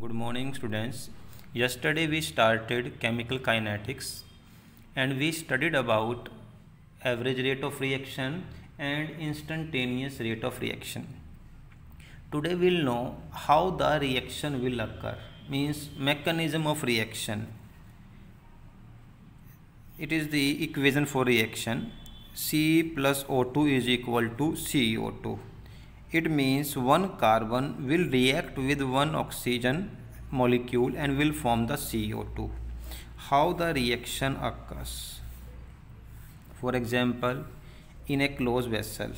Good morning, students. Yesterday we started chemical kinetics and we studied about average rate of reaction and instantaneous rate of reaction. Today we'll know how the reaction will occur, means mechanism of reaction. It is the equation for reaction. C plus O2 is equal to CO2. It means one carbon will react with one oxygen molecule and will form the CO2. How the reaction occurs? For example, in a closed vessel,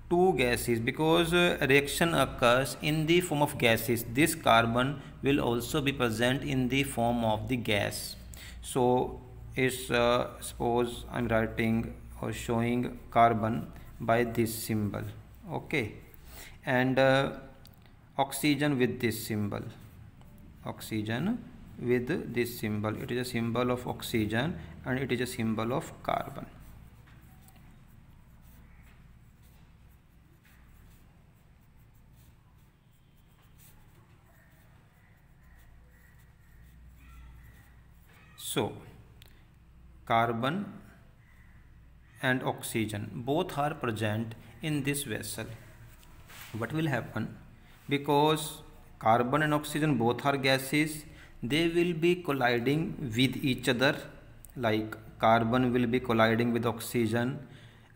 two gases, because reaction occurs in the form of gases, this carbon will also be present in the form of the gas. So is suppose I'm writing or showing carbon by this symbol, okay, and oxygen with this symbol, oxygen with this symbol. It is a symbol of oxygen and it is a symbol of carbon. So carbon and oxygen both are present in this vessel. What will happen? Because carbon and oxygen both are gases, they will be colliding with each other, like carbon will be colliding with oxygen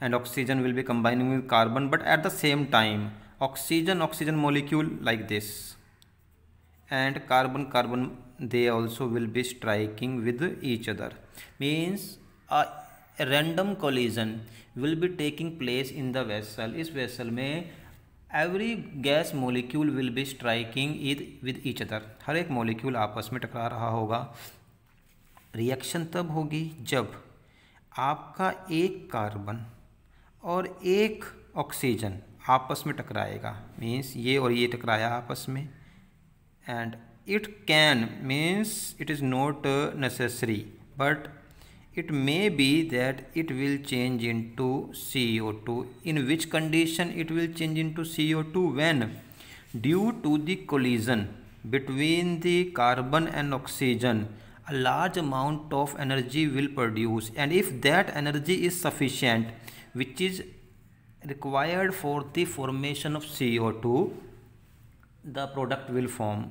and oxygen will be combining with carbon, but at the same time oxygen molecule like this and carbon they also will be striking with each other, means a random collision will be taking place in the vessel. इस vessel में every gas molecule will be striking it with each other. हर एक molecule आपस में टकरा रहा होगा. Reaction तब होगी जब आपका एक कार्बन और एक ऑक्सीजन आपस में टकराएगा, मीन्स ये और ये टकराया आपस में, and it can, means it is not necessary, but it may be that it will change into CO2. In which condition it will change into CO2? When due to the collision between the carbon and oxygen a large amount of energy will produce, and if that energy is sufficient which is required for the formation of CO2, the product will form.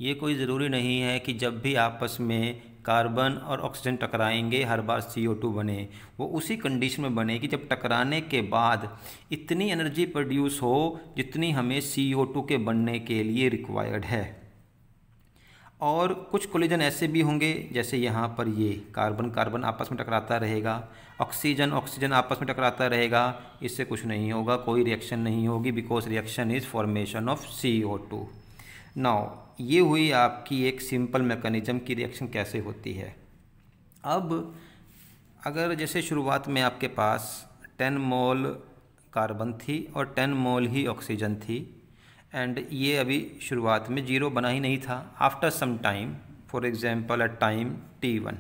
ये कोई ज़रूरी नहीं है कि जब भी आपस में कार्बन और ऑक्सीजन टकराएंगे हर बार CO2 बने. वो उसी कंडीशन में बने कि जब टकराने के बाद इतनी एनर्जी प्रोड्यूस हो जितनी हमें CO2 के बनने के लिए रिक्वायर्ड है. और कुछ कोलिजन ऐसे भी होंगे जैसे यहाँ पर ये कार्बन आपस में टकराता रहेगा, ऑक्सीजन आपस में टकराता रहेगा, इससे कुछ नहीं होगा, कोई रिएक्शन नहीं होगी, because reaction is formation of CO2. Now ये हुई आपकी एक सिंपल मैकेनिज्म की रिएक्शन कैसे होती है. अब अगर जैसे शुरुआत में आपके पास 10 मोल कार्बन थी और 10 मोल ही ऑक्सीजन थी, एंड ये अभी शुरुआत में जीरो बना ही नहीं था. After some time, for example at time t1,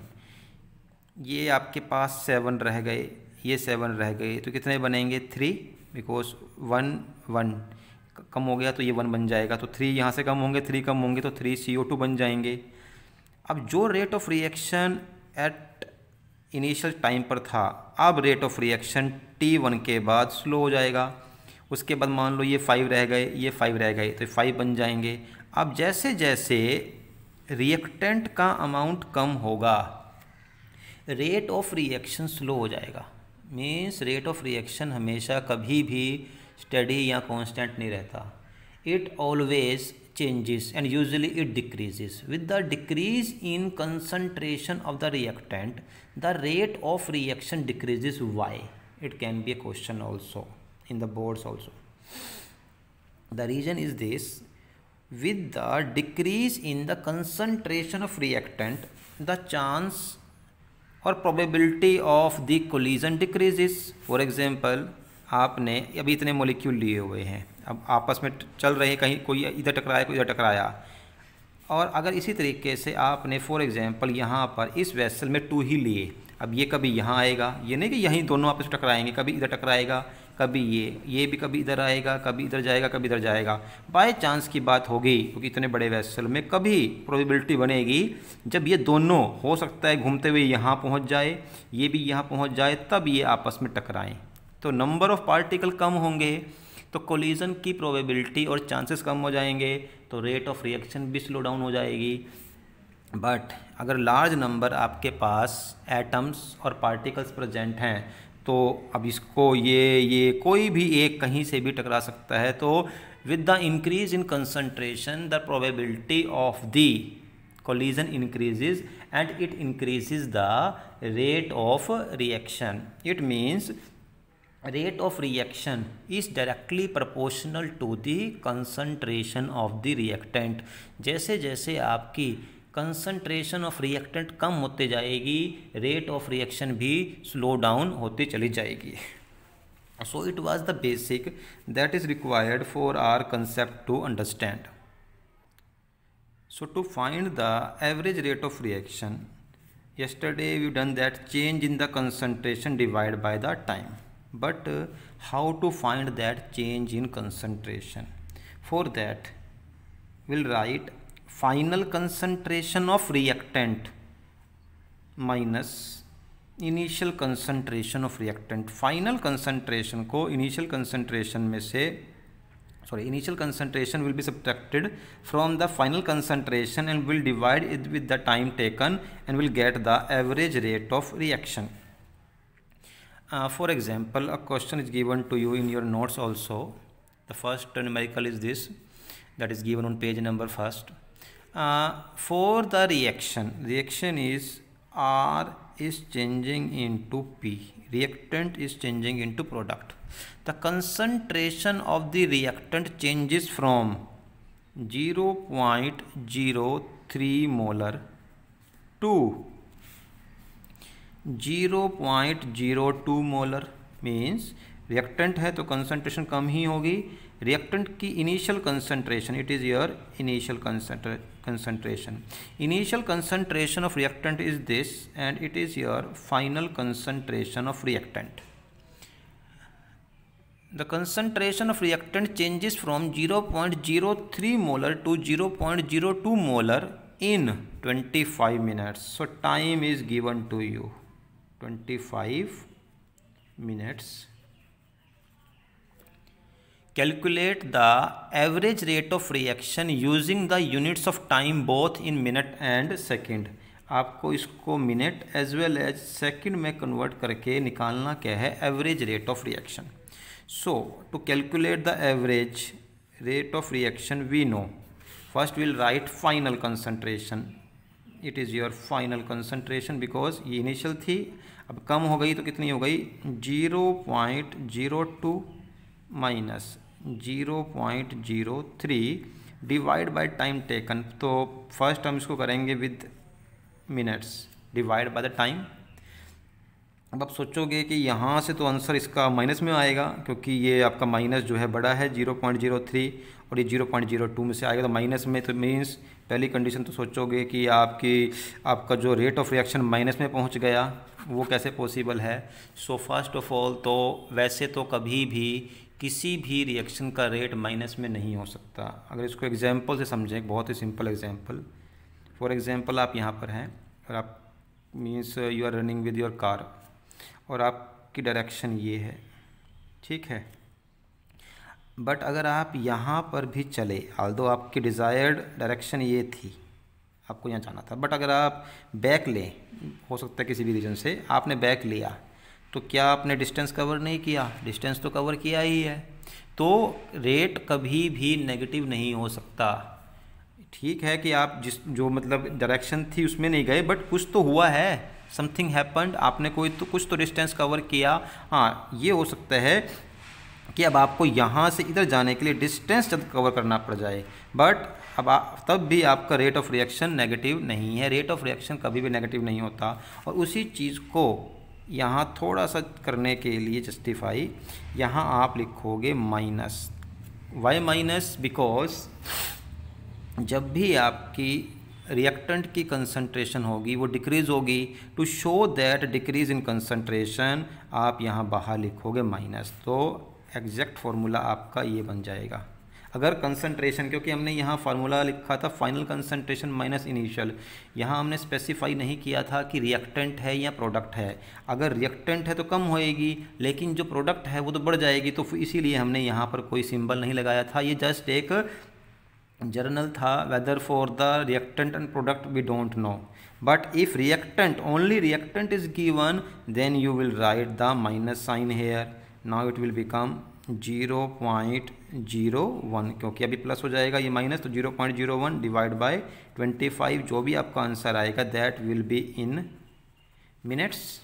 ये आपके पास 7 रह गए, ये 7 रह गए, तो कितने बनेंगे 3, बिकॉज 1 कम हो गया तो ये 1 बन जाएगा, तो 3 यहाँ से कम होंगे, 3 कम होंगे तो 3 CO2 बन जाएंगे. अब जो rate of reaction at initial time पर था, अब रेट ऑफ रिएक्शन T1 के बाद स्लो हो जाएगा. उसके बाद मान लो ये 5 रह गए, ये 5 रह गए, तो 5 बन जाएंगे. अब जैसे जैसे रिएक्टेंट का अमाउंट कम होगा रेट ऑफ रिएक्शन स्लो हो जाएगा. मीन्स रेट ऑफ रिएक्शन हमेशा कभी भी स्टडी या कांस्टेंट नहीं रहता. It always changes and usually it decreases. With the decrease in concentration of the reactant the rate of reaction decreases. Why? It can be A question also in the boards also. The reason is this: with the decrease in the concentration of reactant, the chance or probability of the collision decreases. For example, आपने अभी इतने molecule लिए हुए हैं, अब आपस में चल रहे हैं, कहीं कोई इधर टकराया कोई इधर टकराया, और अगर इसी तरीके से आपने फॉर एग्जांपल यहाँ पर इस वेसल में 2 ही लिए, अब ये कभी यहाँ आएगा, ये नहीं कि यहीं दोनों आपस में टकराएंगे, कभी इधर टकराएगा कभी ये भी कभी इधर आएगा, कभी इधर जाएगा, कभी इधर जाएगा। बाय चांस की बात होगी, क्योंकि इतने बड़े वेसल में कभी प्रोबेबिलिटी बनेगी जब ये दोनों हो सकता है घूमते हुए यहाँ पहुँच जाए, ये भी यहाँ पहुँच जाए, तब ये आपस में टकराएँ। तो नंबर ऑफ़ पार्टिकल कम होंगे तो कोलिजन की प्रोबेबिलिटी और चांसेस कम हो जाएंगे, तो रेट ऑफ रिएक्शन भी स्लो डाउन हो जाएगी। बट अगर लार्ज नंबर आपके पास एटम्स और पार्टिकल्स प्रेजेंट हैं, तो अब इसको ये कोई भी एक कहीं से भी टकरा सकता है। तो with the increase in concentration the probability of the collision increases and it increases the rate of reaction. It means rate of reaction is directly proportional to the concentration of the reactant. जैसे जैसे आपकी concentration of reactant कम होते जाएगी, rate of reaction भी slow down होती चली जाएगी। So it was the basic that is required for our concept to understand. So to find the average rate of reaction, yesterday we done that change in the concentration divided by the time. But how to find that change in concentration? For that we'll write final concentration of reactant minus initial concentration of reactant. Final concentration को initial concentration में से initial concentration will be subtracted from the final concentration and will divide it with the time taken and will get the average rate of reaction. For example, a question is given to you in your notes also. The first numerical is this, that is given on page number first. For the reaction is R is changing into P, reactant is changing into product. The concentration of the reactant changes from 0.03 molar to 0.02 molar. Means reactant है तो concentration कम ही होगी। reactant की initial concentration, it is your initial concentration. Initial concentration of reactant is this and it is your final concentration of reactant. The concentration of reactant changes from 0.03 molar to 0.02 molar in 25 minutes. So time is given to you, 25 minutes. Calculate the average rate of reaction using the units of time both in minute and second. आपको इसको minute as well as second में convert करके निकालना क्या है, average rate of reaction. So to calculate the average rate of reaction, we know first we'll write final concentration. It is your final concentration because ये initial थी, अब कम हो गई तो कितनी हो गई 0.02 minus 0.03 divide by time taken. तो फर्स्ट हम इसको करेंगे with minutes divide by the time. अब आप सोचोगे कि यहाँ से तो आंसर इसका माइनस में आएगा, क्योंकि ये आपका माइनस जो है बड़ा है 0.03 और ये 0.02 में से आएगा तो माइनस में. तो मीन्स पहली कंडीशन तो सोचोगे कि आपका जो रेट ऑफ रिएक्शन माइनस में पहुँच गया, वो कैसे पॉसिबल है. सो फर्स्ट ऑफ ऑल तो वैसे तो कभी भी किसी भी रिएक्शन का रेट माइनस में नहीं हो सकता. अगर इसको एग्जाम्पल से समझें, बहुत ही सिंपल एग्जाम्पल. फॉर एग्जाम्पल आप यहाँ पर हैं और आप means you are running with your car और आपकी डायरेक्शन ये है, ठीक है. बट अगर आप यहाँ पर भी चले, ऑल्दो आपकी डिज़ायर्ड डायरेक्शन ये थी, आपको यहाँ जाना था, बट अगर आप बैक लें, हो सकता है किसी भी रीज़न से आपने बैक लिया, तो क्या आपने डिस्टेंस कवर नहीं किया? डिस्टेंस तो कवर किया ही है. तो रेट कभी भी नेगेटिव नहीं हो सकता. ठीक है कि आप जो मतलब डायरेक्शन थी उसमें नहीं गए, बट कुछ तो हुआ है, समथिंग हैपेंड, आपने कुछ तो डिस्टेंस कवर किया. हाँ, ये हो सकता है कि अब आपको यहाँ से इधर जाने के लिए डिस्टेंस जब कवर करना पड़ जाए, बट अब तब भी आपका रेट ऑफ रिएक्शन नेगेटिव नहीं है. रेट ऑफ रिएक्शन कभी भी नेगेटिव नहीं होता. और उसी चीज़ को यहाँ थोड़ा सा करने के लिए जस्टिफाई, यहाँ आप लिखोगे माइनस. Y minus? बिकॉज जब भी आपकी रिएक्टेंट की कंसंट्रेशन होगी वो डिक्रीज होगी, to show that decrease in concentration आप यहाँ बाहर लिखोगे माइनस, तो एग्जैक्ट फार्मूला आपका ये बन जाएगा। अगर कंसंट्रेशन, क्योंकि हमने यहाँ फार्मूला लिखा था फाइनल कंसंट्रेशन माइनस इनिशियल, यहाँ हमने स्पेसिफाई नहीं किया था कि रिएक्टेंट है या प्रोडक्ट है। अगर रिएक्टेंट है तो कम होएगी, लेकिन जो प्रोडक्ट है वो तो बढ़ जाएगी, तो इसीलिए हमने यहाँ पर कोई सिंबल नहीं लगाया था। ये जस्ट एक जर्नल था, whether for the reactant and product we don't know, but if reactant only reactant is given then you will write the minus sign here. Now it will become 0.01, क्योंकि अभी plus हो जाएगा ये minus, तो 0.01 divide by 25, जो भी आपका answer आएगा that will be in minutes.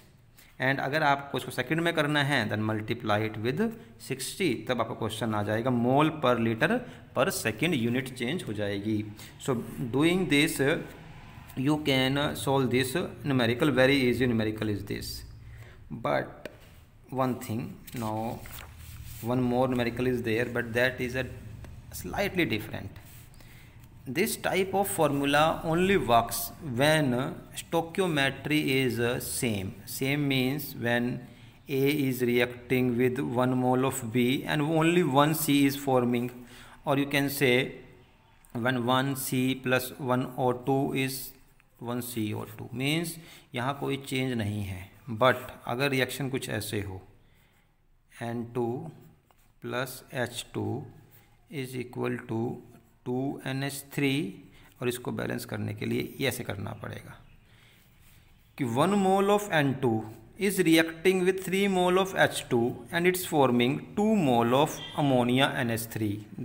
And अगर आपको इसको सेकंड में करना है देन मल्टीप्लाई इट विद 60, तब आपका क्वेश्चन आ जाएगा मोल पर लीटर पर सेकंड, यूनिट चेंज हो जाएगी। So doing this you can solve this numerical, very easy numerical is this, but one thing, now one more numerical is there, but that is a slightly different. This type of formula only works when stoichiometry is same means when A is reacting with 1 mole of B and only 1 C is forming, or you can say when 1 C plus 1 O2 is 1 CO2 means यहाँ कोई change नहीं है। But अगर reaction कुछ ऐसे हो N2 plus H2 is equal to 2NH3, और इसको बैलेंस करने के लिए ये ऐसे करना पड़ेगा कि 1 mole of N2 is reacting with 3 mole of H2 and it's forming 2 mole of ammonia NH3.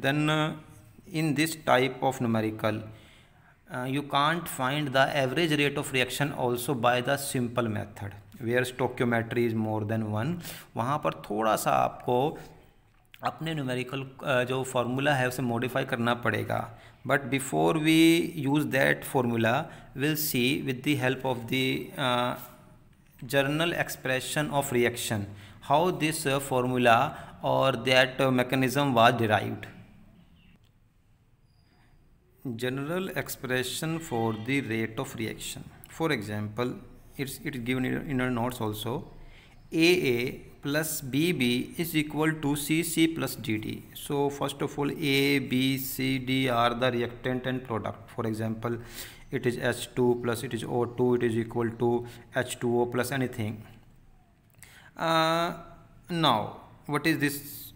Then in this type of numerical you can't find the average rate of reaction also by the simple method where stoichiometry is more than 1. वहाँ पर थोड़ा सा आपको अपने numerical जो formula है उसे modify करना पड़ेगा, but before we use that formula will see with the help of the journal expression of reaction how this formula or that mechanism was derived. General expression for the rate of reaction, for example it's given in our notes also, AA plus BB is equal to CC plus DD. So first of all A, B, C, D are the reactant and product. For example it is H2 plus it is O2, it is equal to H2O plus anything. Now what is this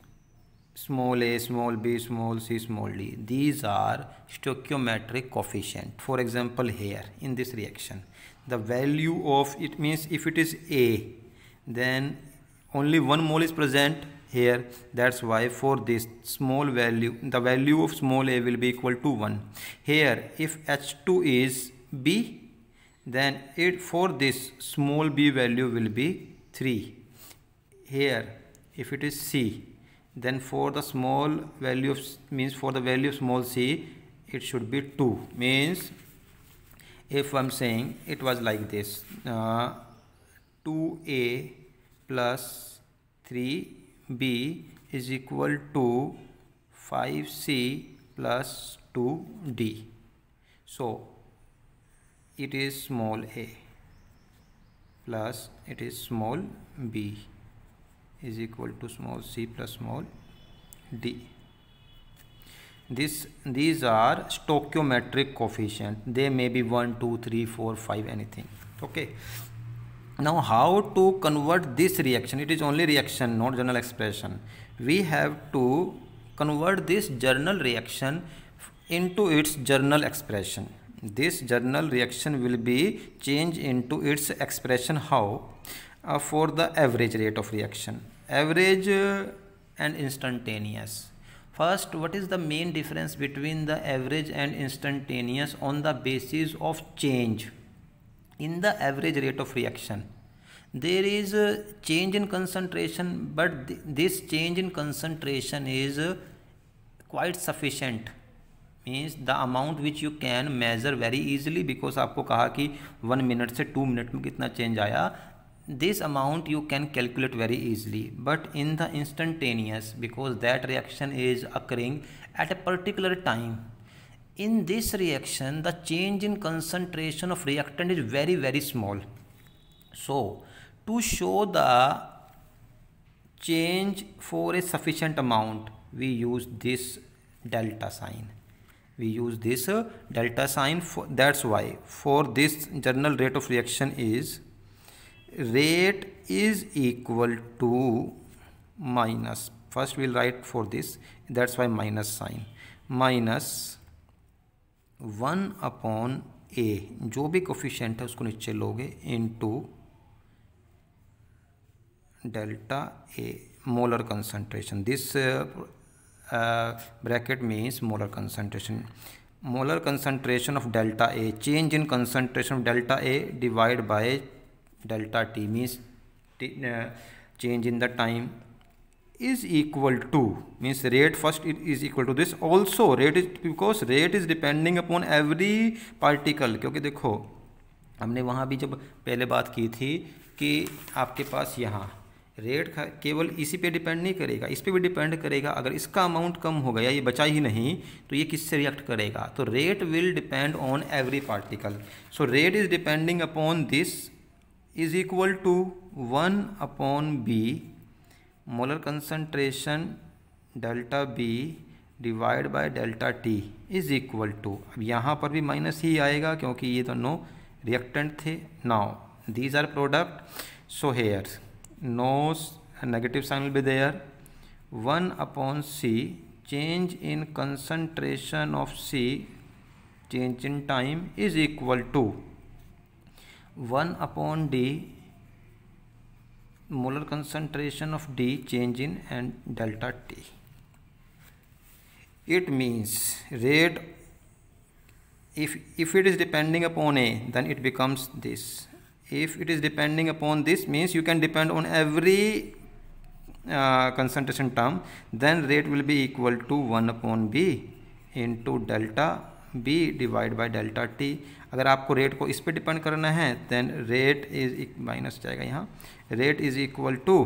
small a, small b, small c, small d? These are stoichiometric coefficient. For example here in this reaction the value of it means if it is A then only 1 mole is present here, that's why for this small value the value of small a will be equal to 1. Here if H2 is B then it for this small b value will be 3. Here if it is C then for the small value of means for the value of small c it should be 2. Means if I'm saying it was like this 2A plus 3B is equal to 5C plus 2D. So it is small a plus it is small b is equal to small c plus small d. These are stoichiometric coefficient. They may be 1, 2, 3, 4, 5 anything. Okay. Now how to convert this reaction? It is only reaction, not journal expression. We have to convert this journal reaction into its journal expression. This journal reaction will be changed into its expression how? For the average rate of reaction. Average and instantaneous. First, what is the main difference between the average and instantaneous on the basis of change? In the average rate of reaction, there is a change in concentration, but this change in concentration is quite sufficient. Means the amount which you can measure very easily, because आपको कहा कि 1 minute से 2 minute में कितना change आया, this amount you can calculate very easily. But in the instantaneous, because that reaction is occurring at a particular time, In this reaction, the change in concentration of reactant is very, very small. So to show the change for a sufficient amount, we use this delta sign. We use this delta sign. That's why for this general rate of reaction is rate is equal to minus, first we'll write for this, that's why minus sign, minus 1 upon a, जो भी coefficient है उसको नीचे लोगे, into delta A molar concentration. This bracket means molar concentration. Molar concentration of delta A, change in concentration of delta A divided by delta T means change in the time is equal to, means rate first it is equal to this, also rate is, because rate is depending upon every particle. क्योंकि देखो हमने वहाँ भी जब पहले बात की थी कि आपके पास यहाँ रेट केवल इसी पे डिपेंड नहीं करेगा, इस पे भी डिपेंड करेगा. अगर इसका अमाउंट कम हो गया, ये बचा ही नहीं, तो ये किससे रिएक्ट करेगा? तो rate will depend on every particle. So rate is depending upon this is equal to 1 upon B molar concentration delta B divide by delta T is equal to, अब यहाँ पर भी माइनस ही आएगा क्योंकि ये दोनों रिएक्टेंट थे. Now these are product, so here no negative sign will be there. 1 upon C, change in concentration of C, change in time is equal to 1 upon D molar concentration of D, change in and delta T. It means rate, if it is depending upon A, then it becomes this. If it is depending upon this, means you can depend on every concentration term, then rate will be equal to 1 upon B into delta B divided by delta T. अगर आपको rate को इस पे depend करना है, then rate is minus जाएगा यहाँ, rate is equal to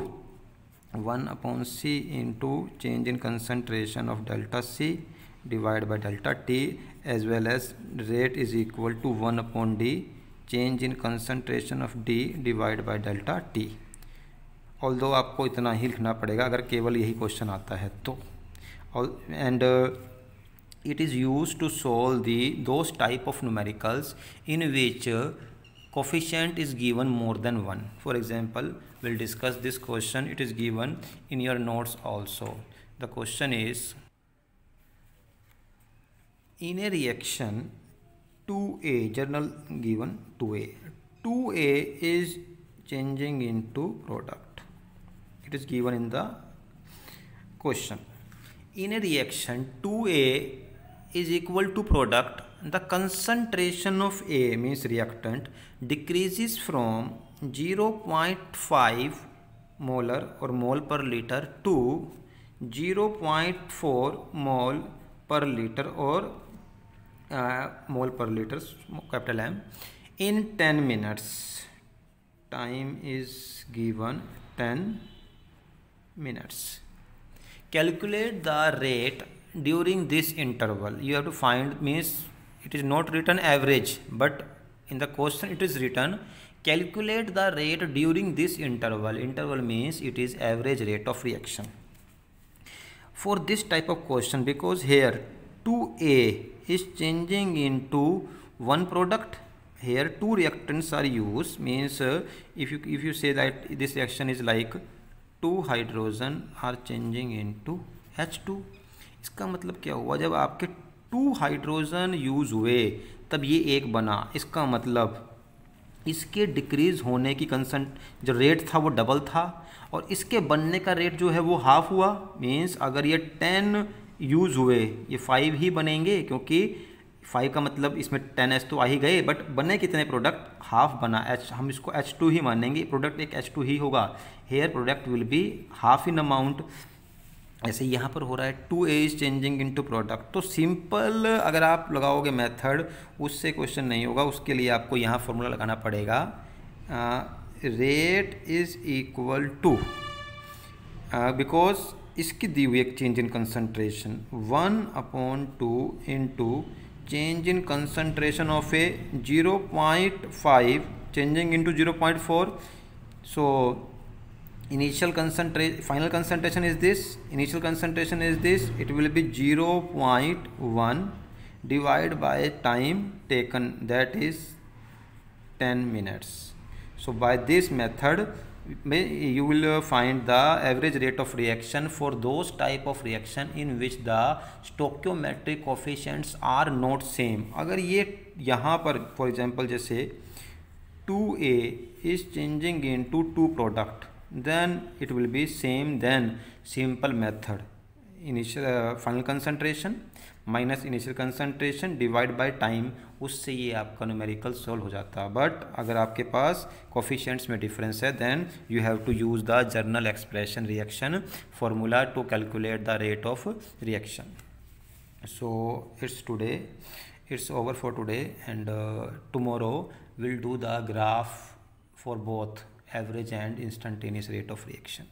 1 upon C into change in concentration of delta C divided by delta T, as well as rate is equal to 1 upon D change in concentration of D divide by delta T. Although आपको इतना ही लिखना पड़ेगा अगर केवल यही question आता है तो. And it is use to solve those type of numericals in which coefficient is given more than 1. For example will discuss this question, it is given in your notes also. The question is in a reaction 2A, journal given 2A. 2A is changing into product. It is given in the question. In a reaction, 2A is equal to product. The concentration of A, means reactant, decreases from 0.5 molar or mole per liter to 0.4 mole per liter or mole per liter, capital M, in 10 minutes. Time is given 10 minutes. Calculate the rate during this interval. You have to find, means it is not written average, but in the question it is written calculate the rate during this interval. Interval means it is average rate of reaction. For this type of question, because here 2A is changing into one product, here two reactants are used, means if you say that this reaction is like 2 hydrogen are changing into H2. इसका मतलब क्या हुआ, जब आपके 2 hydrogen use हुए तब ये एक बना. इसका मतलब इसके डिक्रीज होने की जो रेट था वो डबल था और इसके बनने का रेट जो है वो हाफ हुआ. मीन्स अगर ये 10 यूज़ हुए, ये 5 ही बनेंगे, क्योंकि 5 का मतलब इसमें 10H तो आ ही गए, बट बने कितने प्रोडक्ट, हाफ बना. हम इसको H2 ही मानेंगे, प्रोडक्ट एक H2 ही होगा. Here product will be half in amount. ऐसे यहाँ पर हो रहा है 2A is changing into product. तो सिंपल अगर आप लगाओगे मेथड, उससे क्वेश्चन नहीं होगा. उसके लिए आपको यहाँ फॉर्मूला लगाना पड़ेगा. Rate is equal to, because इसकी दी हुई एक change in concentration 1 upon 2 into change in concentration of a 0.5 changing into 0.4. So initial concentration, final concentration is this, initial concentration is this, it will be 0.1 divided by time taken, that is 10 minutes. So by this method you will find the average rate of reaction for those type of reaction in which the stoichiometric coefficients are not same. अगर ये यहाँ पर for example जैसे 2A is changing into 2 product, then it will be same than simple method, initial final concentration minus initial concentration divide by time, उससे ये आपका numerical solve हो जाता है. बट अगर आपके पास कोफिशिएंट्स में डिफरेंस है then you have to use the general expression reaction formula to calculate the rate of reaction. So it's over for today, and tomorrow we'll do the graph for both average and instantaneous rate of reaction.